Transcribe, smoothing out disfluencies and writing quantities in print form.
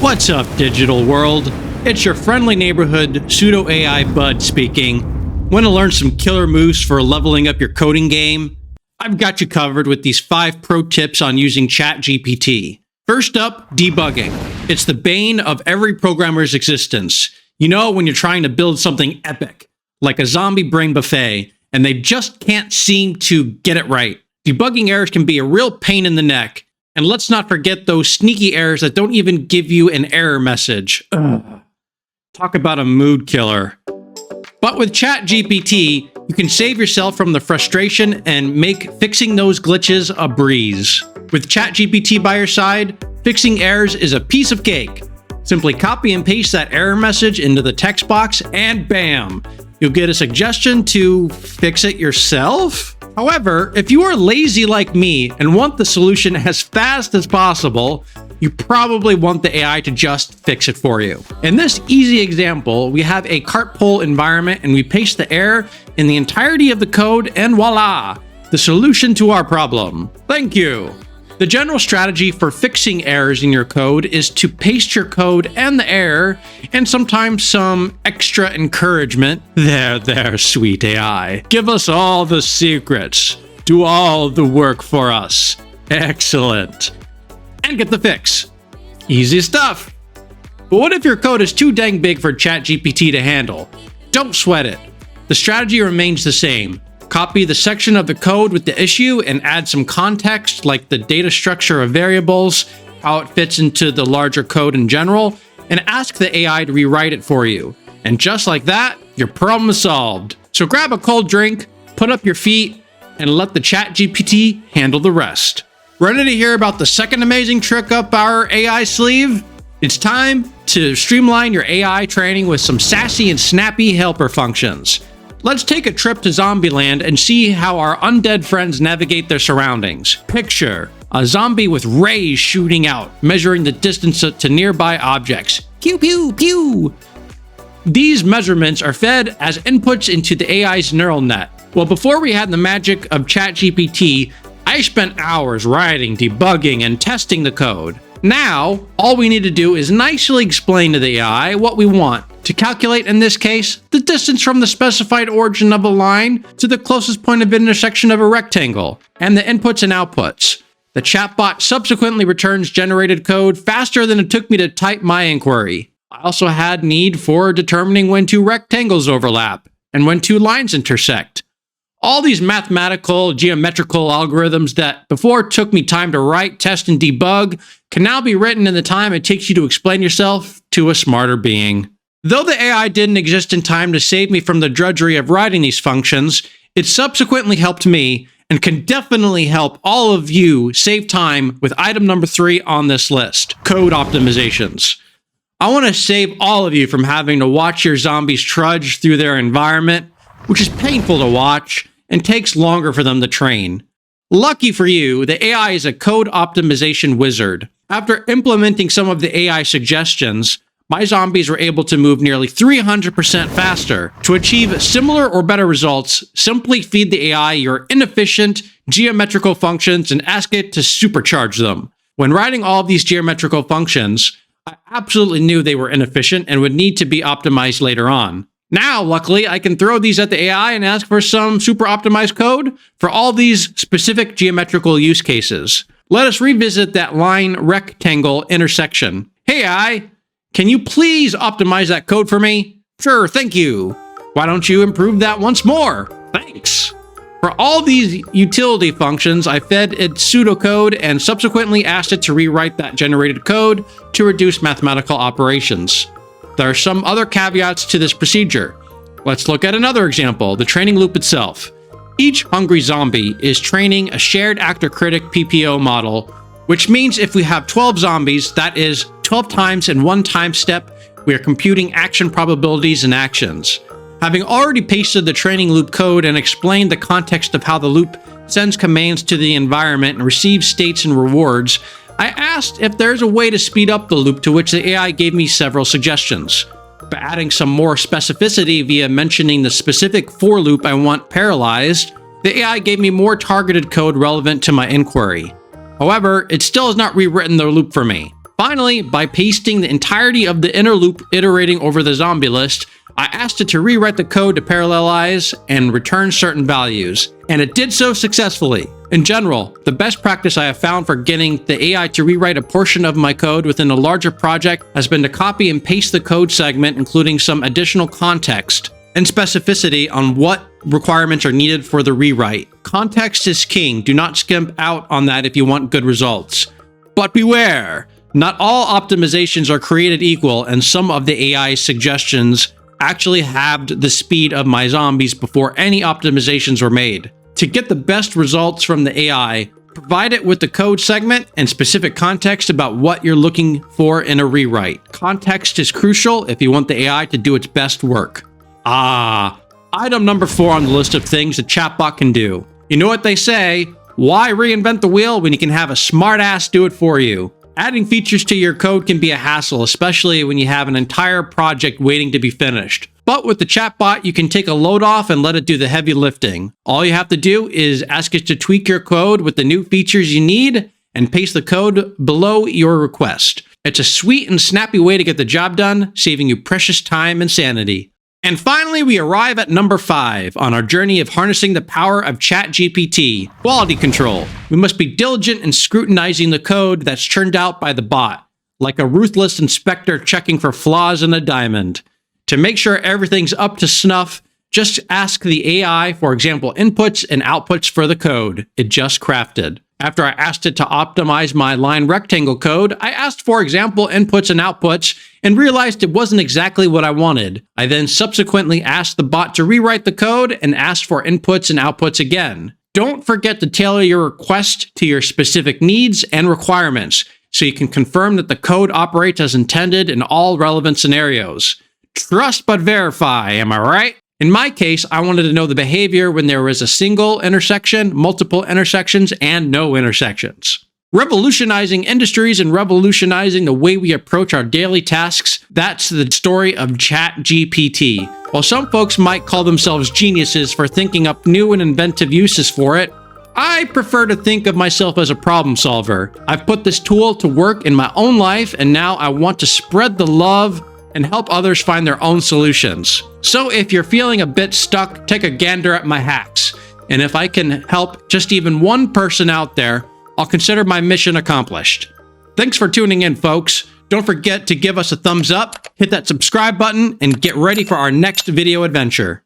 What's up, digital world? It's your friendly neighborhood pseudo AI bud speaking. Want to learn some killer moves for leveling up your coding game? I've got you covered with these 5 pro tips on using ChatGPT. First up, debugging. It's the bane of every programmer's existence. You know, when you're trying to build something epic, like a zombie brain buffet, and they just can't seem to get it right. Debugging errors can be a real pain in the neck. And let's not forget those sneaky errors that don't even give you an error message. Ugh. Talk about a mood killer. But with ChatGPT, you can save yourself from the frustration and make fixing those glitches a breeze. With ChatGPT by your side, fixing errors is a piece of cake. Simply copy and paste that error message into the text box and bam! You'll get a suggestion to fix it yourself? However, if you are lazy like me and want the solution as fast as possible, you probably want the AI to just fix it for you. In this easy example, we have a cart pull environment and we paste the error in the entirety of the code and voila, the solution to our problem. Thank you. The general strategy for fixing errors in your code is to paste your code and the error, and sometimes some extra encouragement. There, sweet AI. Give us all the secrets. Do all the work for us. Excellent. And get the fix. Easy stuff. But what if your code is too dang big for ChatGPT to handle? Don't sweat it. The strategy remains the same. Copy the section of the code with the issue and add some context like the data structure of variables, how it fits into the larger code in general, and ask the AI to rewrite it for you. And just like that, your problem is solved. So grab a cold drink, put up your feet, and let the ChatGPT handle the rest. Ready to hear about the second amazing trick up our AI sleeve? It's time to streamline your AI training with some sassy and snappy helper functions. Let's take a trip to Zombieland and see how our undead friends navigate their surroundings. Picture a zombie with rays shooting out, measuring the distance to nearby objects. Pew, pew, pew! These measurements are fed as inputs into the AI's neural net. Well, before we had the magic of ChatGPT, I spent hours writing, debugging, and testing the code. Now, all we need to do is nicely explain to the AI what we want. To calculate, in this case, the distance from the specified origin of a line to the closest point of intersection of a rectangle, and the inputs and outputs. The chatbot subsequently returns generated code faster than it took me to type my inquiry. I also had need for determining when 2 rectangles overlap, and when 2 lines intersect. All these mathematical, geometrical algorithms that before took me time to write, test, and debug can now be written in the time it takes you to explain yourself to a smarter being. Though the AI didn't exist in time to save me from the drudgery of writing these functions, it subsequently helped me and can definitely help all of you save time with item number 3 on this list, code optimizations. I want to save all of you from having to watch your zombies trudge through their environment, which is painful to watch and takes longer for them to train. Lucky for you, the AI is a code optimization wizard. After implementing some of the AI suggestions, my zombies were able to move nearly 300% faster. To achieve similar or better results, simply feed the AI your inefficient geometrical functions and ask it to supercharge them. When writing all of these geometrical functions, I absolutely knew they were inefficient and would need to be optimized later on. Now, luckily, I can throw these at the AI and ask for some super optimized code for all these specific geometrical use cases. Let us revisit that line rectangle intersection. Hey AI, can you please optimize that code for me? Sure, thank you. Why don't you improve that once more? Thanks. For all these utility functions, I fed it pseudocode and subsequently asked it to rewrite that generated code to reduce mathematical operations. There are some other caveats to this procedure. Let's look at another example, the training loop itself. Each hungry zombie is training a shared actor-critic PPO model, which means if we have 12 zombies, that is 12 times in one time step, we are computing action probabilities and actions. Having already pasted the training loop code and explained the context of how the loop sends commands to the environment and receives states and rewards, I asked if there's a way to speed up the loop, to which the AI gave me several suggestions. By adding some more specificity via mentioning the specific for loop I want parallelized, the AI gave me more targeted code relevant to my inquiry. However, it still has not rewritten the loop for me. Finally, by pasting the entirety of the inner loop iterating over the zombie list, I asked it to rewrite the code to parallelize and return certain values, and it did so successfully. In general, the best practice I have found for getting the AI to rewrite a portion of my code within a larger project has been to copy and paste the code segment, including some additional context and specificity on what requirements are needed for the rewrite. Context is king. Do not skimp out on that if you want good results. But beware! Not all optimizations are created equal, and some of the AI suggestions actually halved the speed of my zombies before any optimizations were made. To get the best results from the AI, provide it with the code segment and specific context about what you're looking for in a rewrite. Context is crucial if you want the AI to do its best work. Item number 4 on the list of things a chatbot can do. You know what they say, why reinvent the wheel when you can have a smartass do it for you? Adding features to your code can be a hassle, especially when you have an entire project waiting to be finished. But with the chatbot, you can take a load off and let it do the heavy lifting. All you have to do is ask it to tweak your code with the new features you need and paste the code below your request. It's a sweet and snappy way to get the job done, saving you precious time and sanity. And finally, we arrive at number 5 on our journey of harnessing the power of ChatGPT, quality control. We must be diligent in scrutinizing the code that's churned out by the bot, like a ruthless inspector checking for flaws in a diamond. To make sure everything's up to snuff, just ask the AI for example inputs and outputs for the code it just crafted. After I asked it to optimize my line rectangle code, I asked for example inputs and outputs and realized it wasn't exactly what I wanted. I then subsequently asked the bot to rewrite the code and asked for inputs and outputs again. Don't forget to tailor your request to your specific needs and requirements so you can confirm that the code operates as intended in all relevant scenarios. Trust but verify, am I right? In my case, I wanted to know the behavior when there was a single intersection, multiple intersections, and no intersections. Revolutionizing industries and revolutionizing the way we approach our daily tasks, that's the story of ChatGPT. While some folks might call themselves geniuses for thinking up new and inventive uses for it, I prefer to think of myself as a problem solver. I've put this tool to work in my own life, and now I want to spread the love and help others find their own solutions. So if you're feeling a bit stuck, take a gander at my hacks. And if I can help just even one person out there, I'll consider my mission accomplished. Thanks for tuning in, folks. Don't forget to give us a thumbs up, hit that subscribe button, and get ready for our next video adventure.